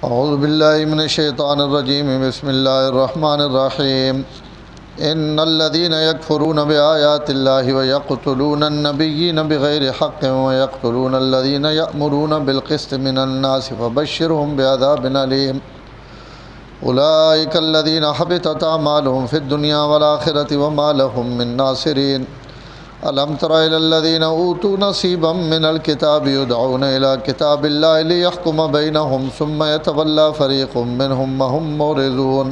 اعوذ باللہ من الشیطان الرجیم بسم اللہ الرحمن الرحیم ان الذین یکفرون بآیات اللہ ویقتلون النبیین بغیر حق ویقتلون الذین یأمرون بالقسط من الناس فبشرهم بعذاب علیم اولئک الذین حبطت اعمالهم فی الدنیا والآخرۃ وما لهم من ناصرین الم تر الی الذین اوتوا نصیبا من الکتاب یدعون الی کتاب اللہ لیحکم بینہم ثم یتولی فریق منہم وہم معرضون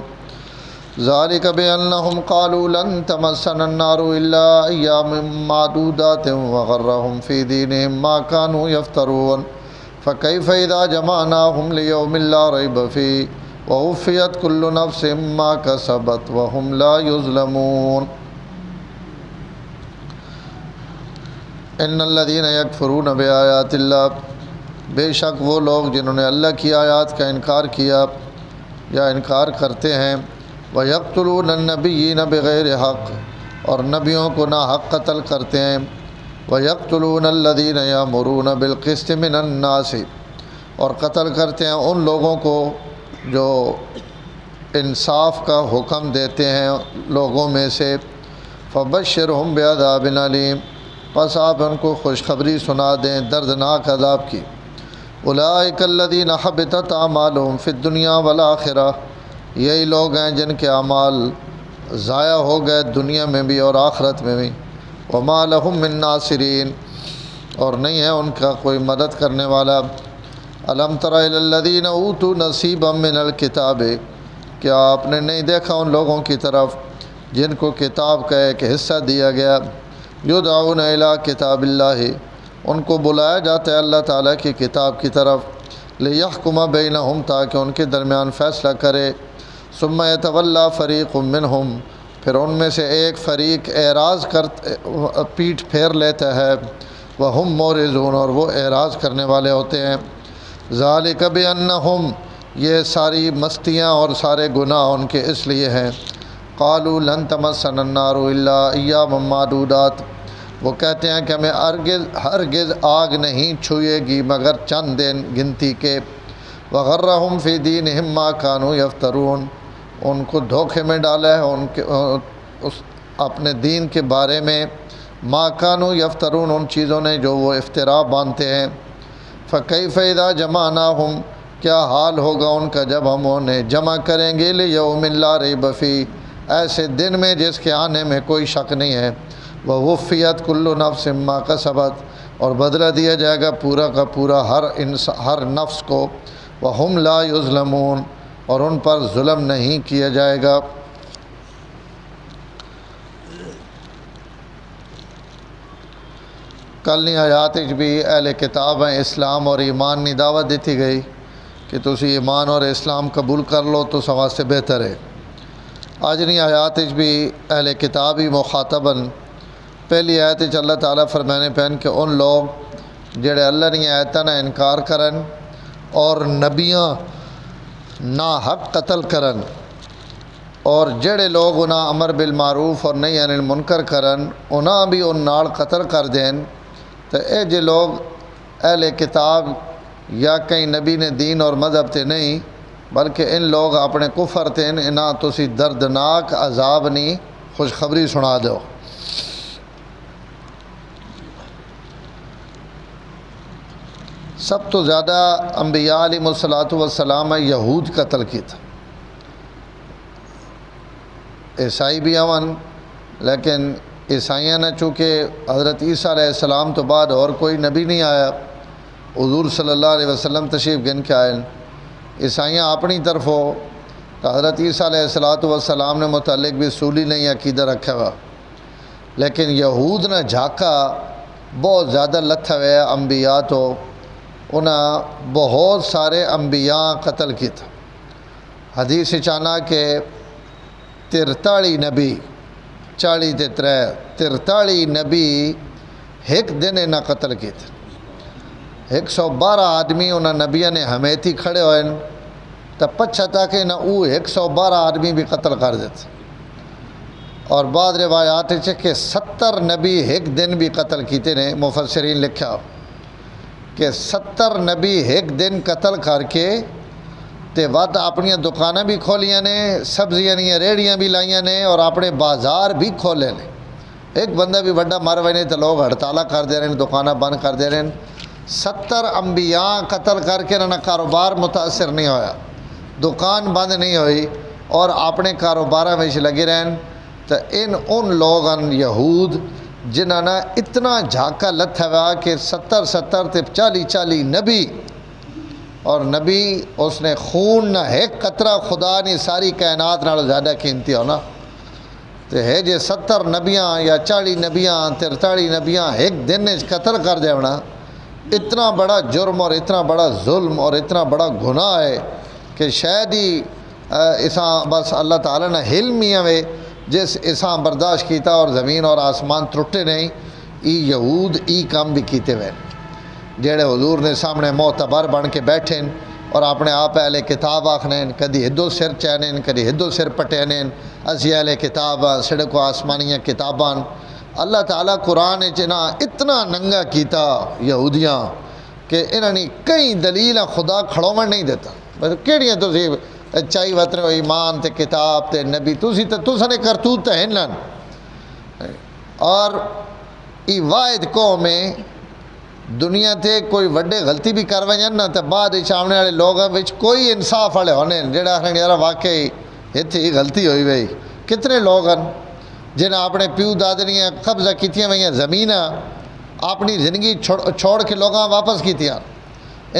ذلک بانہم قالوا لن تمسنا النار الا ایاما معدودات وغرہم فی دینہم ما كانوا یفترون فکیف اذا جمعناہم لیوم لا ریب فیہ ووفیت کل نفس ما کسبت وہم لا یظلمون ان الذین یکفرون بآیات اللہ، بے شک وہ لوگ جنہوں نے اللہ کی آیات کا انکار کیا یا انکار کرتے ہیں، وَيَقْتُلُونَ النَّبِيِّينَ بِغَيْرِ حق، اور نبیوں کو ناحق قتل کرتے ہیں، وَيَقْتُلُونَ الَّذِينَ يَأْمُرُونَ بِالْقِسْطِ مِنَ النَّاسِ، اور قتل کرتے ہیں ان لوگوں کو جو انصاف کا حکم دیتے ہیں لوگوں میں سے، فَبَشِّرْهُمْ بِعَذَابٍ عَلِيمٍ، پس آپ ان کو خوشخبری سنا دیں دردناک عذاب کی۔ اولئک الذین حبطت اعمالهم فی الدنیا والآخرہ، یہی لوگ ہیں جن کے اعمال ضائع ہو گئے دنیا میں بھی اور آخرت میں بھی۔ وما لهم من ناصرین، اور نہیں ہے ان کا کوئی مدد کرنے والا۔ الم تر الی الذین اوتوا نصیبا من الکتاب، کیا آپ نے نہیں دیکھا ان لوگوں کی طرف جن کو کتاب کا ایک حصہ دیا گیا، یدعون الی کتاب اللہ، ان کو بلایا جاتا ہے اللہ تعالیٰ کی کتاب کی طرف، لیحکم بینہم، تاکہ ان کے درمیان فیصلہ کرے، ثم یتولی فریق منہم، پھر ان میں سے ایک فریق اعراض پیٹھ پھیر لیتا ہے، وہم معرضون، اور وہ اعراض کرنے والے ہوتے ہیں۔ ذالک بانہم، یہ ساری مستیاں اور سارے گناہ ان کے اس لیے ہیں، قالوا لن تمسنا النار الا ایاما معدودات، وہ کہتے ہیں کہ ہمیں ہرگز آگ نہیں چھوئے گی مگر چند دن گنتی کے، وغرہم فی دینہم ما كانوا یفترون، ان کو دھوکے میں ڈالا ہے ان کے اپنے دین کے بارے میں، ما كانوا یفترون، ان چیزوں نے جو وہ افتراء باندھتے ہیں۔ فکیف اذا جمعناہم، کیا حال ہوگا ان کا جب ہم انہیں جمع کریں گے، لیوم لا ریب فیہ، ایسے دن میں جس کے آنے میں کوئی شک نہیں ہے، ووفیت کل نفس ما کسبت، اور بدلہ دیا جائے گا پورا کا پورا ہر نفس کو، وہم لا یظلمون، اور ان پر ظلم نہیں کیا جائے گا۔ کل نہیں آیات بھی اہل کتاب ہیں اسلام اور ایمان نہیں دعوت دیتی گئی کہ تسی ایمان اور اسلام قبول کر لو تو سوا سے بہتر ہے۔ آج نہیں آیات بھی اہل کتاب ہی مخاطباً، پہلی آیت اللہ تعالیٰ فرمانے پہن کہ ان لوگ جڑے اللہ نے آیتاں نہ انکار کرن اور نبیاں نا حق قتل کرن، اور جڑے لوگ انہاں امر بالمعروف اور نہی عن المنکر کرن انہاں بھی ان نال قتل کر دین، تو اے جے لوگ اہل کتاب یا کہیں نبی نے دین اور مذہب تے نہیں بلکہ ان لوگ اپنے کفر تے انہاں تسی دردناک عذاب نہیں خوشخبری سنا دو۔ سب تو زیادہ انبیاء علیہ الصلوۃ والسلام یہود قتل کی تھا، عیسائی بھی امن، لیکن عیسائیاں نے چونکہ حضرت عیسیٰ علیہ السلام تو بعد اور کوئی نبی نہیں آیا، حضور صلی اللہ علیہ وسلم تشریف گن کے آئے، عیسائیاں اپنی طرف ہو تو حضرت عیسیٰ علیہ السلام نے متعلق بھی اصولی نہیں عقیدہ رکھا ہوا، لیکن یہود نے جھاکا بہت زیادہ لتھا ہوئے انبیاء، تو انہاں بہت سارے انبیاء قتل کی تھا۔ حدیث چانا کہ 43 نبی 40 تے 43 نبی ایک دن انہاں قتل کی تھے۔ 112 آدمی انہاں نبیوں نے ہمیتی کھڑے ہوئے تو پچھا تک نہ وہ 112 آدمی بھی قتل کر دیتے، اور بعض روایات کہ 70 نبی ایک دن بھی قتل کیتے نے، مفسرین لکھا کہ 70 نبی ایک دن قتل کر کے تے ود اپنی دکانیں بھی کھولیاں نے، سبزیاں دیا ریڑیاں بھی لائیاں نے اور اپنے بازار بھی کھولے نے۔ ایک بندہ بھی بڑا مر وے تو لوگ ہڑتالا کر دے رہے ہیں، دکانیں بند کر دے رہے ہیں۔ 70 انبیاء قتل کر کے انہوں نے کاروبار متاثر نہیں ہویا، دکان بند نہیں ہوئی اور اپنے کاروباراں میں لگے رہن۔ تو ان لوگاں یہود جنہاں نے اتنا جھاکا لتھا ہوا کہ 70 تے 40 نبی، اور نبی اس نے خون نہ ایک قطرہ خدا نے ساری کائنات نال زیادہ قیمتی ہونا، تو ہے جے 70 نبیاں یا 40 نبیاں 43 نبیاں ایک دن قتل کر دیونا، اتنا بڑا جرم اور اتنا بڑا ظلم اور اتنا بڑا گناہ ہے کہ شاید ہی اساں بس اللہ تعالیٰ نے حلم ہی ہوئے جس اساں برداشت کیتا اور زمین اور آسمان ترٹے نہیں۔ ای یہود ای کام بھی کیتے ہوئے جڑے حضور نے سامنے معتبر بن کے بیٹھیں اور اپنے آپ اہل کتاب آکھنے، کدی ہدو سر چینیں کدی ہدو سر پٹینیں، اسی اہل کتاب سڑکو آسمانیاں کتاباں۔ اللہ تعالیٰ قرآن چنا اتنا ننگا کیتا یہودیاں کہ انہوں نے کئی دلیل خدا کھڑومن نہیں دیتا، کیڑیاں تسی چاہی وطن ایمان تے کتاب تے نبی تُساں نے کرتوت تے ہنن، اور ای واحد قوم میں دنیا تے کوئی وڈے غلطی بھی کر ونجن نا تو بعد آنے والے لوگوں وچ کوئی انصاف والے ہونے جڑا آخر یار واقعی اتنے ہی غلطی ہوئی وئی۔ کتنے لوگ ہیں جنہیں اپنے پیو دادنیاں قبضہ کیتیاں ہوئیں زمین اپنی زندگی چھوڑ کے لوگاں واپس کیتیاں،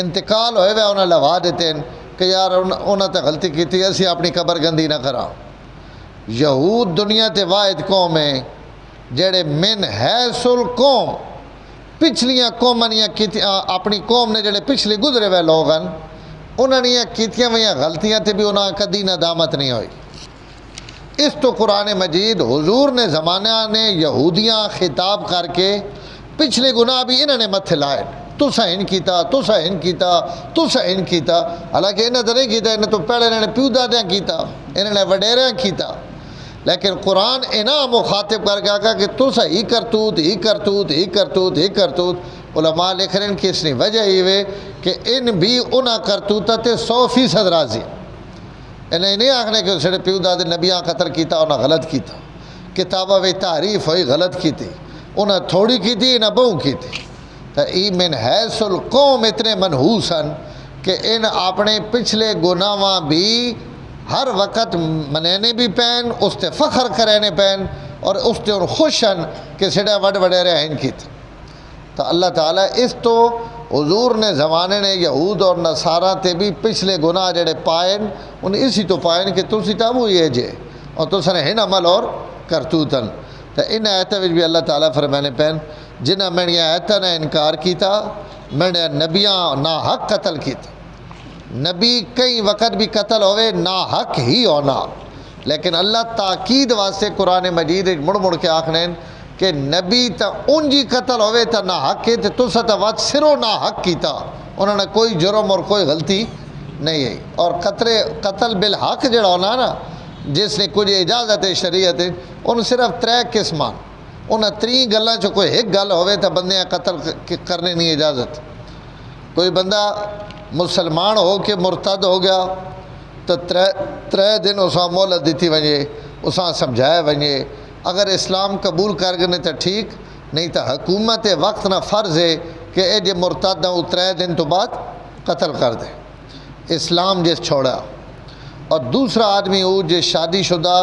انتقال ہوئے ہوئے انہیں لوا دیتے ہیں کہ یار انہوں نے غلطی کی اسی اپنی قبر گندی نہ کرا۔ یہود دنیا تے واحد قوم ہے جڑے من حیث القوم پچھلیاں قوماں اپنی قوم نے جڑے پچھلے گزرے ہوئے لوگ ہیں انہوں نے کیتیاں ہوئی غلطیاں تے بھی انہاں کدی ندامت نہیں ہوئی۔ اس تو قرآن مجید حضور نے زمانہ نے یہودیاں خطاب کر کے پچھلے گناہ بھی انہوں نے متھے لائے، تُسا ان کیتا تُسا ان کیتا تُسا ان کیتا، حالانکہ انہیں تو نہیں کیتا، انہیں تو پہلے انہوں نے پیو دادیاں کیتا، انہوں نے وڈیریاں کیتا، لیکن قرآن انہاں مخاطب کر کے کہا کہ تُسا ہی کرتوت ہی کرتوت ہی کرتوت ہی کرتوت۔ علماء لکھ رہے ہیں کہ اس نے وجہ ہی ہوئے کہ ان بھی انہاں کرتوتا تے 100% راضی، انہیں نہیں آکھنے کہ اسے پیو دادے نبیاں قتل کیتا انہاں غلط کیتا، کتابہ وی تعریف ہوئی غلط کیتی، انہاں تھوڑی کیتی انہاں بہوں کیتی۔ تو ای من حیث القوم اتنے منحوس ہیں کہ ان اپنے پچھلے گناہاں بھی ہر وقت منینے بھی پین، اس تے فخر کرینے پین اور اس تے ان خوش ہیں کہ سڑے وڈ وڈیرے ہیں کیتا۔ تو اللہ تعالیٰ اس تو حضور نے زمانے نے یہود اور نصارہ تے بھی پچھلے گناہ جڑے پائن انہیں اسی تو پائن کہ تُسی تابو یہ جے اور تُسا نے ہن عمل اور کرتوتن۔ تو ان آیتیں بھی اللہ تعالیٰ فرمانے پین جنہیں میں نے آیتیں نے انکار کیتا، میں نے نبیاں نا حق قتل کیتا۔ نبی کئی وقت بھی قتل ہوئے نا حق ہی ہونا، لیکن اللہ تاکید واسطے قرآن مجید مڑ کے آکھنے کہ نبی تا انجی قتل ہوئے تا نا حق ہے تو تُسا تا وقت سرو نا حق کیتا، انہوں نے کوئی جرم اور کوئی غلطی نہیں ہے۔ اور قتل بالحق جڑا ہونا نا جس نے کچھ اجازت شریعت ان صرف 3 قسمان، انہاں 3 گلاں چ کوئی ایک گل ہوئے تو بندے قتل کرنے نہیں اجازت۔ کوئی بندہ مسلمان ہو کے مرتد ہو گیا تو 3 دن اساں مہلت دیتی ونجے، اساں سمجھائے ونجے، اگر اسلام قبول کر گئے تو ٹھیک، نہیں تو حکومت وقت نہ فرض ہے کہ اے جے مرتد نہ 3 دن تو بعد قتل کر دے، اسلام جس چھوڑا۔ اور دوسرا آدمی ہو جے شادی شدہ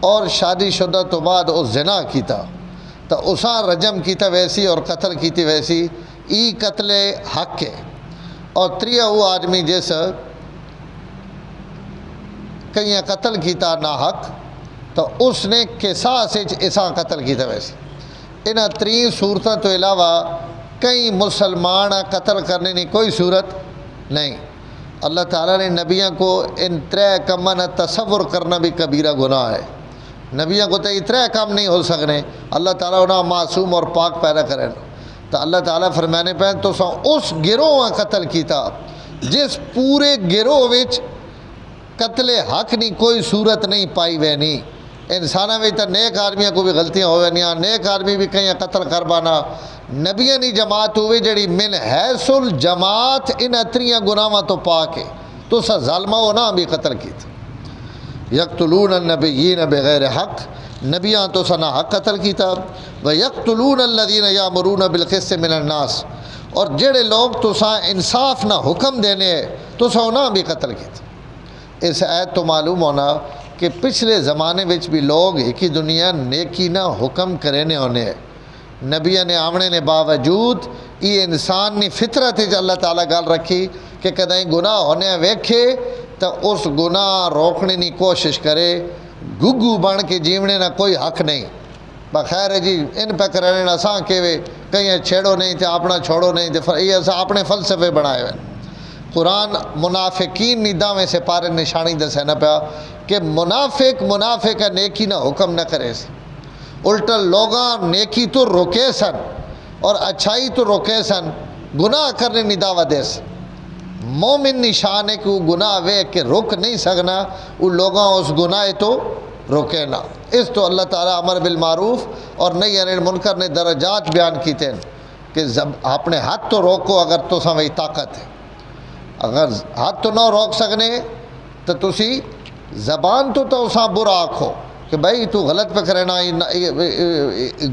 اور شادی شدہ تو بعد وہ زنا کیتا تو اساں رجم کیتا ویسی اور قتل کیتی ویسی، ای قتل حق ہے۔ اور 3 وہ آدمی جس کہیں قتل کیتا نا حق تو اس نے قصاص اساں قتل کیتا ویسے۔ انہاں 3 صورتوں تو علاوہ کئی مسلمان قتل کرنے کی کوئی صورت نہیں۔ اللہ تعالیٰ نے نبیوں کو ان 3 کاموں تصور کرنا بھی کبیرہ گناہ ہے۔ نبیوں کو تو یہ 3 کام نہیں ہو سکنے، اللہ تعالیٰ انہاں معصوم اور پاک پیدا کریں۔ تو اللہ تعالیٰ فرمانے پہ تو اس گروہ قتل کیتا جس پورے گروہ وچ قتل حق نہیں کوئی صورت نہیں پائی وینی۔ انسانہ میں تو نیک آدمیاں کو بھی غلطیاں ہوئے نہیں، نیک آدمی بھی کہیں قتل کر بانا۔ نبیاں نہیں جماعت ہوئی جڑی من حیث الجماعت ان 3 گناہاں تو پاک ہے۔ تو سا ظالمہ ہونا بھی قتل کی تھا۔ یقتلون النبیین بغیر حق، نبیاں تو سنا حق قتل کی تھا۔ وَيَقْتُلُونَ الَّذِينَ يَأْمُرُونَ بِالْقِسْطِ مِنَ النَّاسِ، اور جڑے لوگ تو سا انصاف نہ حکم دینے تو سا انہاں بھی قتل کی تھا۔ اس آیت تو معلوم ہونا کہ پچھلے زمانے وچ بھی لوگ ایک ہی دنیا نیکی نہ حکم کرینے ہونے ہیں۔ نبیاں نے آمنے نے باوجود یہ انسان نے فطرت اللہ تعالیٰ گل رکھی کہ کدیں گناہ ہونے ویکھے تو اس گناہ روکنے کی کوشش کرے۔ گگو بن کے جیونے نہ کوئی حق نہیں، بخیر ہے جی ان پہ کرنے اساں کہ کہیں چھیڑو نہیں تو اپنا چھوڑو نہیں تو یہ اساں اپنے فلسفے بنائے ہوئے۔ قرآن منافقین نیدہ میں سے پارے نشانی دسے نہ پیا کہ منافق نیکی نہ حکم نہ کرے سی، الٹا لوگاں نیکی تو روکے سن اور اچھائی تو روکے سن، گناہ کرنے نہیں دعوت دے سن۔ مومن نشان ہے کہ وہ گناہ وے کہ رک نہیں سکنا، وہ لوگاں اس گناہ تو روکے نہ۔ اس تو اللہ تعالیٰ امر بالمعروف اور نہی عن المنکر نے درجات بیان کیتے ہیں کہ اپنے ہاتھ تو روکو اگر تو سمجھ طاقت ہے، اگر ہاتھ تو نہ روک سکنے تو تسی زبان تو اساں برا آکھو کہ بھائی تو غلط پہ کرنا،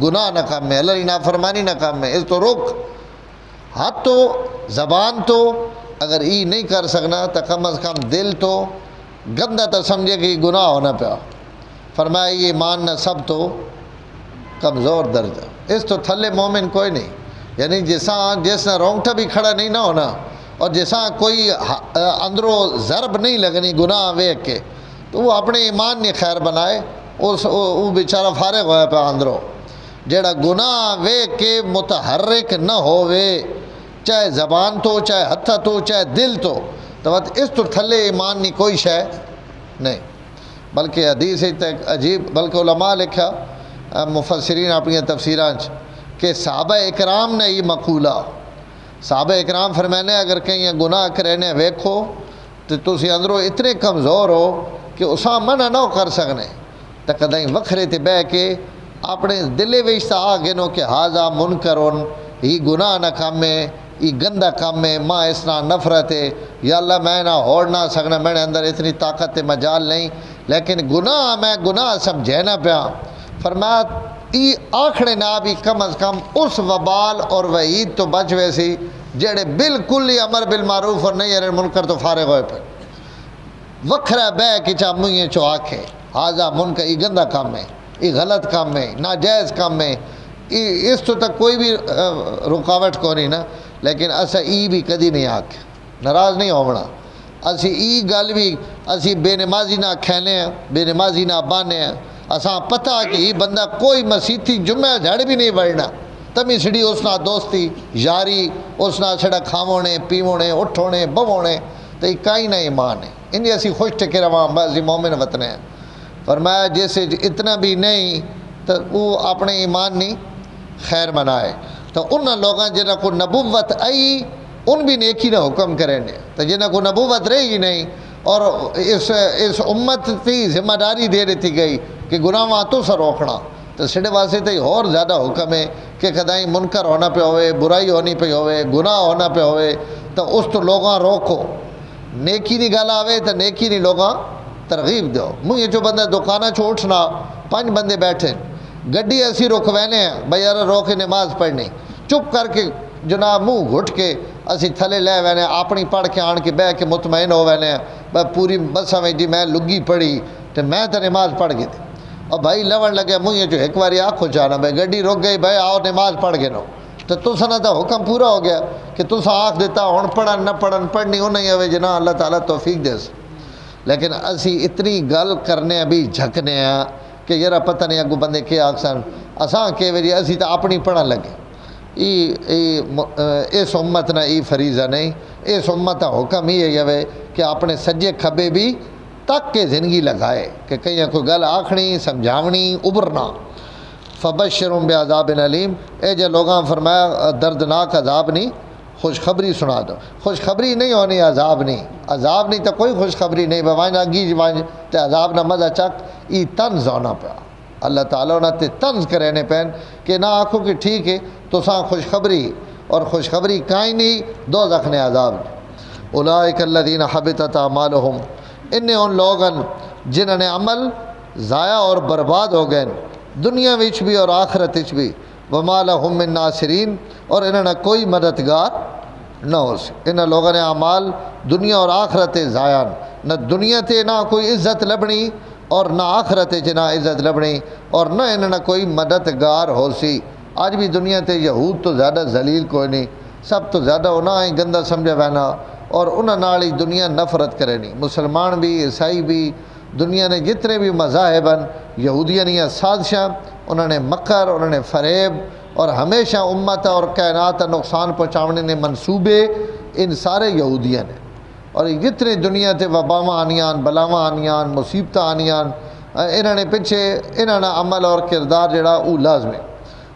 گناہ نہ کام میں، اللہ کی نافرمانی نہ کام میں، اس تو روک۔ ہاتھ تو زبان تو اگر ای نہیں کر سکنا تو کم از کم دل تو گندہ تو سمجھے کہ گناہ ہونا پیا۔ فرمایا یہ ماننا سب تو کمزور درجہ، اس تو تھلے مومن کوئی نہیں، یعنی جیسا رونگٹا بھی کھڑا نہیں نہ ہونا اور جیسا کوئی اندروں ضرب نہیں لگنی گناہ ویک کے، تو وہ اپنے ایمان نے خیر بنائے، وہ بیچارہ فارغ ہویا پہ اندروں۔ جیڑا گناہ ویک کے متحرک نہ ہوئے، چاہے زبان تو چاہے ہتھ تو چاہے دل تو اس تو تھلے ایمان نہیں کوئی شے نہیں۔ بلکہ حدیث عجیب، بلکہ علماء لکھا مفسرین اپنی تفسیران کہ صحابہ اکرام نے یہ مقولہ، صحابہ اکرام فرمانے اگر کہیں گناہ کرنے ویکھو تو تسی اندروں اتنے کمزور ہو کہ اساں منع نہ کر سکنے، تو کدیں وکھرے تے بہ کے اپنے دلے ویچتا آگنو کہ ہاذا منکرون، یہ گناہ نہ کام ہے، یہ گندہ کام ہے، ماں اس نہ نفرت ہے، یا اللہ میں نہ ہوڑ نہ سکنا، میرے اندر اتنی طاقت مجال نہیں، لیکن گناہ میں گناہ سمجھے نہ پیا۔ فرمایا ای آکھڑے نہ بھی کم از کم اس وبال اور وعید تو بچ ویسی جڑے بالکل ہی امر بالمعروف اور نہی عن المنکر تو فارغ ہوئے پہ وکھرا بہ کے چاہ منہ چو آکھے ہاذا منکر، یہ گندہ کام ہے، یہ غلط کام ہے، ناجائز کام ہے، اس تو تک کوئی بھی رکاوٹ کو نہیں نا، لیکن اسا ای بھی کدی نہیں آکھے، ناراض نہیں ہونا، اسی ای گل بھی اسی بے نمازی نہ کھینے ہیں، بے نمازی نہ بانے ہیں، اساں پتہ کہ یہ بندہ کوئی مسیحی جمعہ جھڑ بھی نہیں بڑھنا، تمی سڑی اس نہ دوستی یاری، اس نہ چھڑا کھاونے پیونے اٹھونے بونے، تو یہ کہیں نہ ایمان ہے، ان اسی خوش ٹکے رواں بعضی مومن وطن ہیں۔ فرمایا جیسے اتنا بھی نہیں تو وہ اپنے ایمان نہیں خیر منائے، تو ان لوگاں جنہاں کو نبوت آئی ان بھی نیکی نہ حکم کریں گے، تو جنہاں کو نبوت رہے گی نہیں اور اس امت کی ذمہ داری دے دیتی گئی کہ گناہ تو سا روکنا، تو سڑے واسطے تو اور زیادہ حکم ہے کہ کدائیں منکر ہونا پہ ہوئے، برائی ہونی پہ ہوئے، گناہ ہونا پہ ہوئے تو اس تو لوگاں روکو، نیکی نہیں گل آوے تو نیکی نہیں لوگاں ترغیب دو۔ مجھے جو بندہ دکانہ چھو اٹھنا 5 بندے بیٹھے گڈی ایسی روکوینے ہیں بھائی یار روک نماز پڑھنی، چپ کر کے جناب منہ گھٹ کے اسی تھلے لے وینے اپنی پڑھ کے آن کے بہ کے مطمئن ہو وینے بھائی پوری بسا میں جی میں لگی پڑھی تو میں تو نماز پڑھ گئی تھی، اور بھائی لون لگے مجھے جو ایک باری آنکھو جانا بھائی گڈی رک گئی بھائی آؤ نماز پڑھ گئے نو، تو تسا تو حکم پورا ہو گیا کہ تسا آنکھ دیتا ہوں پڑھن نہ پڑھن پڑھنی ہو نہیں ہوئے جنا اللہ تعالیٰ توفیق دے۔ لیکن اسی اتنی گل کرنے ابھی جھکنے ہیں کہ یار پتہ نہیں اگو بندے کیا آکسن اساں کہ وجہ اسی تو اپنی پڑھن لگے۔ اس امت نہ ای فریضہ نہیں، اس امت کا حکم ہی ہے کہ اپنے سجے کھبے بھی تک کے زندگی لگائے کہ کہیں کوئی گل آکھنی سمجھاونی ابھرنا۔ فبشرہم بعذاب علیم، اے جو لوگاں فرمایا دردناک عذاب نہیں، خوشخبری سنا دو۔ خوشخبری نہیں ہونی عذاب نہیں، عذاب نہیں تو کوئی خوشخبری نہیں، بوائن آگی جوائن تے عذاب نہ مزہ چک، ای طنز ہونا پیا اللہ تعالیٰ نے تے طنز کرنے پین کہ نہ آنکھوں کہ ٹھیک ہے تو ساں خوشخبری، اور خوشخبری کائیں نہیں دوزخ نے عذاب۔ اولئک الذین حبطت اعمالہم، انہیں ان لوگن جنہوں نے عمل ضائع اور برباد ہو گئے دنیا وچ بھی اور آخرت وچ بھی، وما لہم من ناصرین، اور انہوں نے کوئی مددگار نہ ہو سکے۔ انہاں لوگوں نے اعمال دنیا اور آخرت ضائع، نہ دنیا تے نہ کوئی عزت لبنی اور نہ آخرت چ نہ عزت لبنی، اور نہ انہوں نے کوئی مددگار ہو سی۔ آج بھی دنیا تے یہود تو زیادہ ذلیل کوئی نہیں، سب تو زیادہ انہاں ہی گندہ سمجھا وینا، اور انہاں نال ہی دنیا نفرت کرے نہیں۔ مسلمان بھی، عیسائی بھی، دنیا نے جتنے بھی مذاہب ہیں، یہودیاں نے سازشاں، انہوں نے مکر، انہوں نے فریب، اور ہمیشہ امت اور کائنات نقصان پہنچانے نے منصوبے ان سارے یہودیاں نے، اور جتنے دنیا تے وباواں آنیان، بلاواں آنیان، مصیبتیں آنیان، انہوں نے پیچھے انہوں نے عمل اور کردار جڑا وہ لازمی۔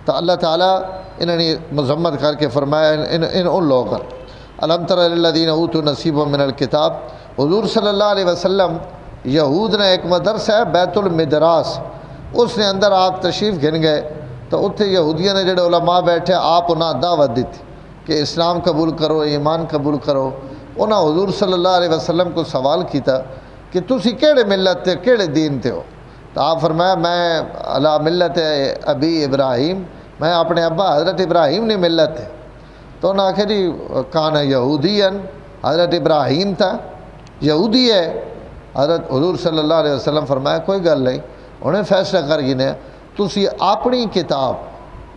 تو اللہ تعالیٰ انہوں نے مذمت کر کے فرمایا ان لوگوں، الم تر الذین اوتوا نصیبا من الکتاب، حضور صلی اللہ علیہ وسلم یہود نے ایک مدرسہ ہے بیت المدراس، اس نے اندر آپ تشریف گھن گئے تو اتنے یہودیاں نے جڑے علماء بیٹھے آپ انہاں دعوت دیتی کہ اسلام قبول کرو، ایمان قبول کرو۔ انہاں حضور صلی اللہ علیہ وسلم کو سوال کیتا کہ تسی کیڑے ملت تے کیڑے دین تے ہو؟ تو آپ فرمایا میں علی ملت ابی ابراہیم، میں اپنے ابا حضرت ابراہیم نے ملت ہے۔ تو انہاں آخر جی کان یہودین، حضرت ابراہیم تھا یہودی ہے۔ حضرت حضور صلی اللہ علیہ وسلم فرمایا کوئی گل نہیں، انہیں فیصلہ کر گئے تسی اپنی کتاب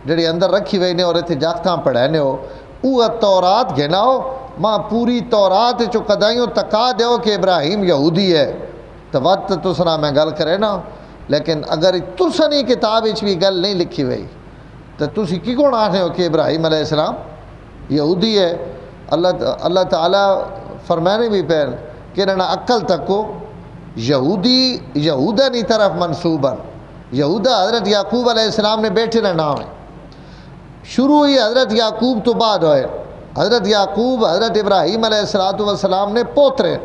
جڑی اندر رکھی ہوئی نے اور اتنے جاگتاں پڑھانے ہو، وہ تورات گھناؤ، ماں پوری تورات چو کدائیوں تکا دیو کہ ابراہیم یہودی ہے، تو وقت تسنا میں گل کرے نا۔ لیکن اگر تسنی کتاب بھی گل نہیں لکھی ہوئی تو تسی کی کون آنے ہو کہ ابراہیم علیہ السلام یہودی ہے؟ اللہ تعالیٰ فرمانے بھی پیر کہ نہ عقل تک کو یہودی یہودہ نی طرف منصوباً، یہودہ حضرت یعقوب علیہ السلام نے بیٹھے نہ نام ہے، شروع ہی حضرت یعقوب تو بعد ہوئے۔ حضرت یعقوب حضرت ابراہیم علیہ السلام نے پوترے،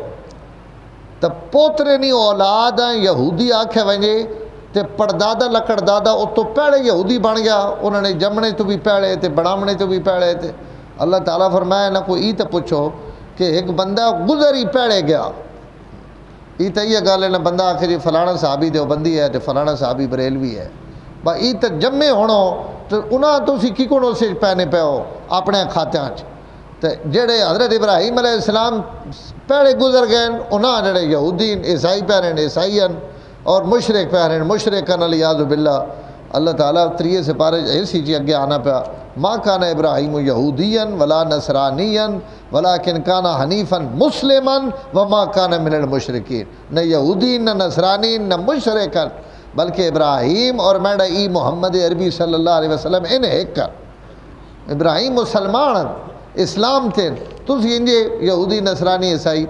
تو پوترے نی اولاد یہودی آکھے ونجے تے پردادا لکڑ دادا وہ تو پہلے یہودی بن گیا، انہوں نے جمنے تو بھی پہلے تے بڑھامنے تو بھی پہلے تے۔ اللہ تعالیٰ فرمایا نہ کوئی تو پوچھو کہ ایک بندہ گزر ہی پہلے گیا، یہ تو یہ گل ہے نہ بندہ آخر فلانا صحابی دیوبندی ہے تو فلانا صحابی بریلوی ہے، بھائی یہ تو جمے ہونا تو انہاں تو کی کون سے پینے پہ ہو اپنے کھاتیاں تو جڑے حضرت ابراہیم علیہ السلام پہلے گزر گئے انہاں جڑے یہودی عیسائی پہرے عیسائی اور مشرق پہرے مشرق علیاذ باللہ۔ اللہ تعالیٰ 3 سپارے اسی چیز اگے آنا پیا، ما کان ابراہیم یہودیا ولا نصرانیا ولکن کان حنیفا مسلما وما کان من المشرکین، نہ یہودی نہ نصرانی نہ مشرک، بلکہ ابراہیم اور میڈا ای محمد عربی صلی اللہ علیہ وسلم انہیں ایک کر، ابراہیم مسلمان اسلام تھے تسی انجے یہودی نصرانی عیسائی۔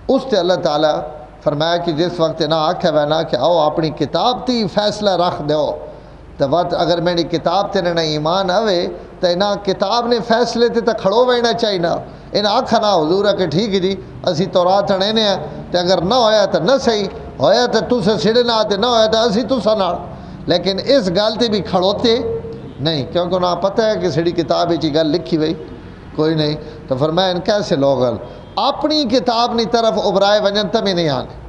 اس تے اللہ تعالیٰ فرمایا کہ جس وقت نہ آکھے وینا کہ آؤ اپنی کتاب تی فیصلہ رکھ دیو، تو وقت اگر میری کتاب تے نہ ایمان آوے تو انہاں کتاب نے فیصلے تے کھڑو وینا چاہیے نا، انہاں آکھا نا حضور کہ ٹھیک ہے جی اسی تورات ہنے ہیں تو اگر نہ ہویا تو نہ صحیح ہویا تو تسے سڑے نہ آتے، نہ ہویا تو اسی تسا نہ، لیکن اس گل تے بھی کھڑوتے نہیں، کیونکہ انہاں پتہ ہے کہ سڑی کتاب ہی گل لکھی ہوئی کوئی نہیں۔ تو فرمایا ان کیسے لوگ اپنی کتاب نی طرف ابرائے ونجن تمہیں نہیں آنے۔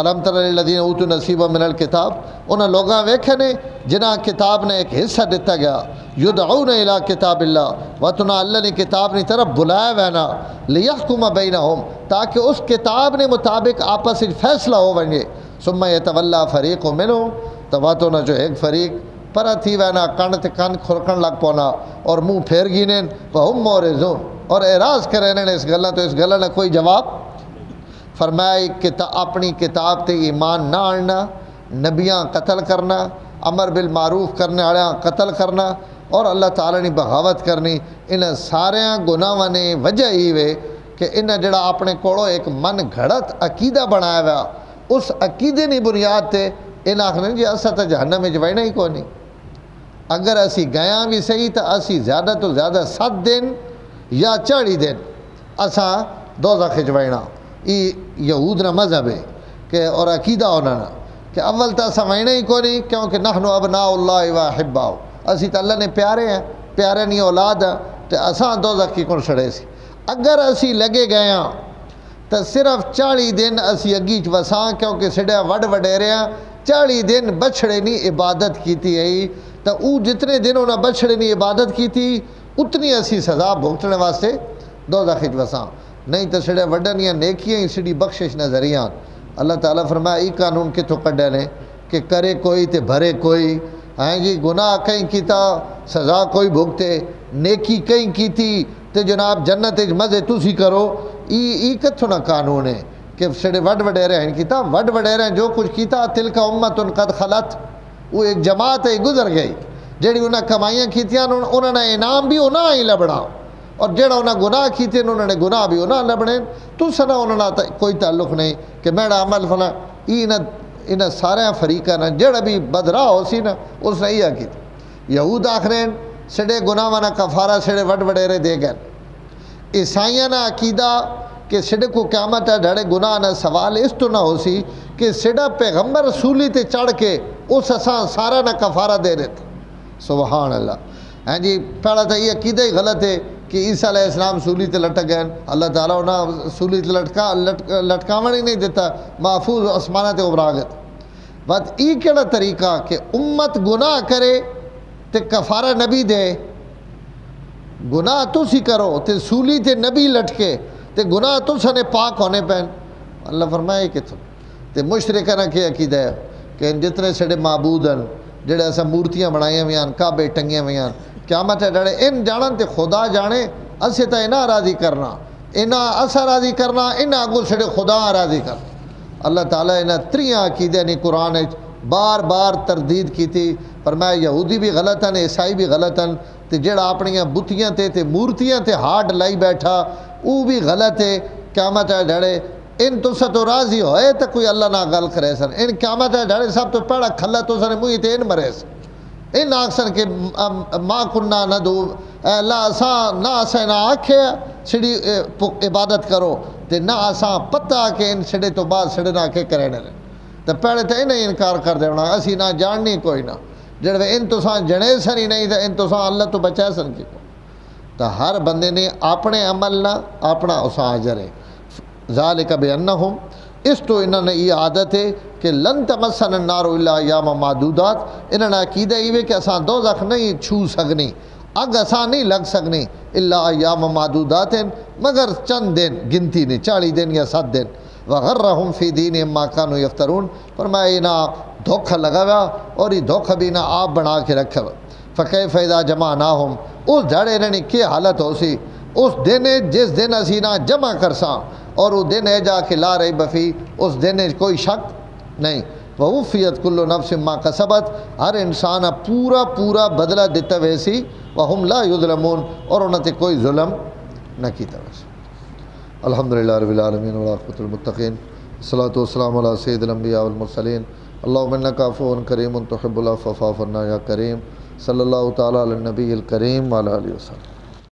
الم تر الذین اوتوا نصیبا من الکتاب، انہاں لوگاں ویکھے نے جنہاں کتاب نے ایک حصہ دیتا گیا، یدعون الی کتاب اللہ، وتنا اللہ نے کتاب نی طرف بلایا وینا، لیحکم بینہم، تاکہ اس کتاب نے مطابق آپس فیصلہ ہو ونجے، ثم یتولی فریق منہم، تو واتو نہ جو ایک فریق پرا تھی وینا کن تے کن کھرکن لگ پونا اور منہ پھیر گینن، وہم مورزون، اور اعراض کریں نے اس گلاں تو اس گلاں نے کوئی جواب۔ فرمایا اپنی کتاب تے ایمان نہ آنا، نبیاں قتل کرنا، امر بالمعروف کرنے والے قتل کرنا اور اللہ تعالیٰ نے بغاوت کرنی، ان سارے گناہاں نے وجہ ہی وے کہ انہیں جڑا اپنے کوڑوں ایک من گھڑت عقیدہ بنایا ہوا، اس عقیدے نے بنیاد تے ان آخر جی اسا تو جہنم میں جوائنا ہی کوئی نہیں، اگر اسی گیاں بھی صحیح تو اسی زیادہ تو زیادہ 7 دن یا 40 دن اسا دوزخ جوائنا۔ یہ یہود نہ مذہب ہے کہ اور عقیدہ ہونا نا کہ اول تو اسا وائنا ہی کوئی نہیں، کیونکہ نحن ابناء اللہ و احباؤ، اسی تو اللہ نے پیارے ہیں، پیارے نہیں اولاد ہیں، تو اساں دوزخ کی کون سڑے سی۔ اگر اسی لگے گئے ہیں تو صرف 40 دن اسی اگی وساں کیونکہ سڈیا وڈ وڈیریاں 40 دن بچھڑے نہیں عبادت کیتی ہے تو او جتنے دن انہاں بچھڑے نہیں عبادت کیتی اتنی اسی سزا بھگتنے واسطے دوزخ وساں نہیں تو سڈیا وڈنیاں نیکیاں ہی سڈی بخشش نظریاں اللہ تعالیٰ فرمایا ای قانون کتوں کڈے نے کہ کرے کوئی تے بھرے کوئی ہاں جی گناہ کہیں کیتا سزا کوئی بھگتے نیکی کہیں کیتی تے جناب جنت مزے تسی کرو ای کتھوں نہ قانون ہے کہ سڑے وڈ وڈیرے ہیں کیتا وڈ وڈیرے جو کچھ کیتا تلک امت قد خلت وہ ایک جماعت ہے گزر گئی جیڑی انہاں کمائیاں کیتیاں انہاں نے انعام بھی انہاں ہی لبنا اور جیڑا انہاں گناہ کیتے انہوں نے گناہ بھی انہاں لبنے تو سنا انہاں کوئی تعلق نہیں کہ میرا عمل فلاں انہاں سارے فریقاں نے جیڑا بھی بدراہ ہو سی نا اس نے یہ کیتا یہود آخرین سڑے گناہ وانا کفارہ سڑے وڈ وڈیرے دے گئے عیسائیاں نا عقیدہ کہ سڑے کو قیامت ہے ڈھڑے گناہ نہ سوال اس تو نہ ہو سی کہ سڑا پیغمبر رسولی تے چڑھ کے اس اساں سارا نہ کفارہ دے دیتا سبحان اللہ ہاں جی پہلا تو یہ عقیدہ ہی غلط ہے کہ عیسیٰ علیہ السلام سولی تے لٹک گئے اللہ تعالیٰ انہاں سولی تے لٹکاون ہی نہیں دیتا محفوظ آسمانہ تے ابراغت بات ای کیڑا طریقہ کہ امت گناہ کرے تے کفارہ نبی دے گناہ تو سی کرو تے سولی تے نبی لٹکے تے گناہ تو سنے پاک ہونے پہن اللہ فرمائے کہ تے مشرکہ نہ کیا عقیدہ ہے کہ ان جتنے سڑے معبود ہیں جڑے ایسا مورتیاں بنائیاں ہوئے ہیں کعبے ٹنگیاں ہوئے ہیں قیامت ہے ڈڑے ان جانن تے خدا جانے اسے تا انہاں راضی کرنا انہاں اسا راضی کرنا انہاں آگو سڑے خدا راضی کرنا اللہ تعالیٰ انہاں تریاں عقیدے نے قرآن بار بار تردید کی تھی فرمایا یہودی بھی غلط ہیں عیسائی بھی غلط ہیں تے جڑا اپنیاں بتیاں تے مورتیاں تے ہارڈ لائی بیٹھا وہ بھی غلط ہے قیامت ہے ڈھڑے ان تو تو راضی ہوئے تو کوئی اللہ نہ گل کرے سن ان قیامت ہے ڈھڑے سب تو پہلا کھلا تو سن موئی تے ان مرے سن ان آکسن کہ ما کننا ندو اے اللہ اساں نہ اساں نہ آکھے سڑی عبادت کرو تے نہ اساں پتہ کہ ان سڑے تو بعد سڑے نہ کے کرے نہ تو پہلے تو انہیں انکار کر دے ہونا اسی نہ جاننی کوئی نہ جڑے ان تو سان جنے سن ہی نہیں تو ان تو سان اللہ تو بچائے سن کی تو ہر بندے نے اپنے عمل نہ اپنا اساں اجر ہے ذالک بانہم اس تو انہوں نے یہ عادت ہے کہ لن تمسن النار الا ایام معدودات انہوں نے عقیدہ یہ کہ اساں دوزخ نہیں چھو سکنی اگ اساں نہیں لگ سکنی الا ایام معدودات مگر چند دن گنتی نہیں 40 دن یا 7 دن وغرہم فی دینہم ما کانوا یفترون فرمایا انہاں دھوکہ لگاوا اور یہ دھوکہ بھی انہاں آپ بنا کے رکھا فکیف اذا جمعناہم اس دھڑے انہیں کیا حالت ہو سی اس دن جس دن اسی نہ جمع کرساں اور وہ دن ہے جا کے لا ریب فی اس دن کوئی شک نہیں ووفیت کل نفس ما کسبت ہر انسان پورا بدلہ دیتا ویسی وہم لا یظلمون اور انہوں نے کوئی ظلم نہ کیتا ویسی الحمدللہ رب العالمین والعاقبۃ للمتقین الصلاۃ والسلام علی سید الانبیاء والمرسلین اللہم انک عفو کریم تحب العفو فاعف عنا یا کریم صلی اللہ تعالی علی النبی الکریم وعلی آلہ وسلم